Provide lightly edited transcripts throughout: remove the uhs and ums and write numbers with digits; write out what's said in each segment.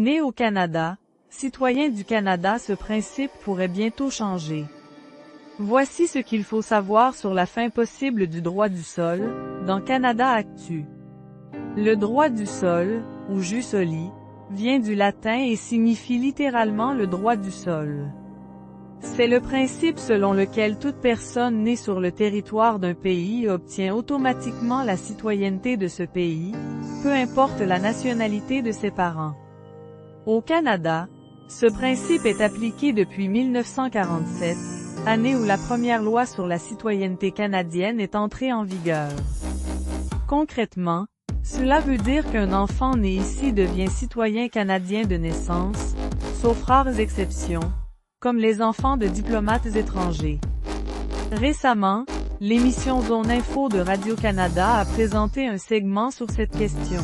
Né au Canada, citoyen du Canada, ce principe pourrait bientôt changer. Voici ce qu'il faut savoir sur la fin possible du droit du sol, dans Canada Actu. Le droit du sol, ou jus soli, vient du latin et signifie littéralement le droit du sol. C'est le principe selon lequel toute personne née sur le territoire d'un pays obtient automatiquement la citoyenneté de ce pays, peu importe la nationalité de ses parents. Au Canada, ce principe est appliqué depuis 1947, année où la première loi sur la citoyenneté canadienne est entrée en vigueur. Concrètement, cela veut dire qu'un enfant né ici devient citoyen canadien de naissance, sauf rares exceptions, comme les enfants de diplomates étrangers. Récemment, l'émission Zone Info de Radio-Canada a présenté un segment sur cette question.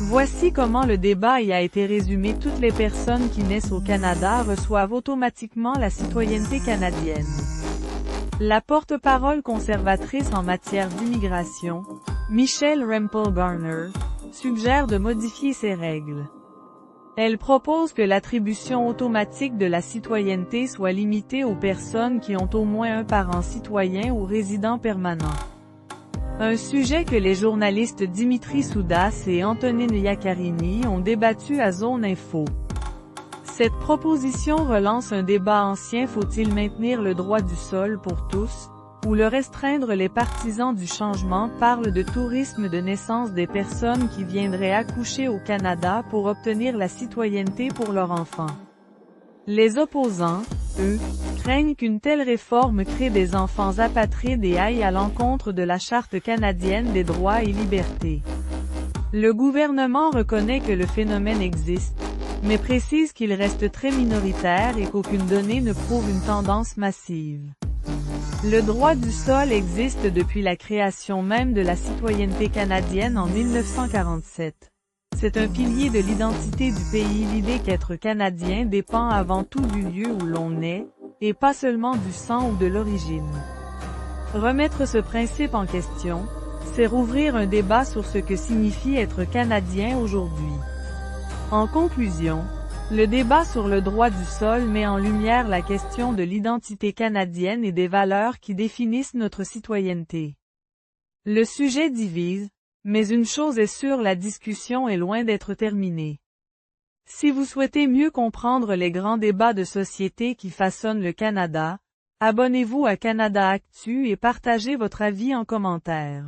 Voici comment le débat y a été résumé. Toutes les personnes qui naissent au Canada reçoivent automatiquement la citoyenneté canadienne. La porte-parole conservatrice en matière d'immigration, Michelle Rempel-Garner, suggère de modifier ces règles. Elle propose que l'attribution automatique de la citoyenneté soit limitée aux personnes qui ont au moins un parent citoyen ou résident permanent. Un sujet que les journalistes Dimitri Soudas et Antonine Iaccarini ont débattu à Zone Info. Cette proposition relance un débat ancien: faut-il maintenir le droit du sol pour tous, ou le restreindre? Les partisans du changement parlent de tourisme de naissance des personnes qui viendraient accoucher au Canada pour obtenir la citoyenneté pour leur enfant. Les opposants, eux, craignent qu'une telle réforme crée des enfants apatrides et aille à l'encontre de la Charte canadienne des droits et libertés. Le gouvernement reconnaît que le phénomène existe, mais précise qu'il reste très minoritaire et qu'aucune donnée ne prouve une tendance massive. Le droit du sol existe depuis la création même de la citoyenneté canadienne en 1947. C'est un pilier de l'identité du pays. L'idée qu'être canadien dépend avant tout du lieu où l'on est, et pas seulement du sang ou de l'origine. Remettre ce principe en question, c'est rouvrir un débat sur ce que signifie être canadien aujourd'hui. En conclusion, le débat sur le droit du sol met en lumière la question de l'identité canadienne et des valeurs qui définissent notre citoyenneté. Le sujet divise, mais une chose est sûre: la discussion est loin d'être terminée. Si vous souhaitez mieux comprendre les grands débats de société qui façonnent le Canada, abonnez-vous à Canada Actu et partagez votre avis en commentaire.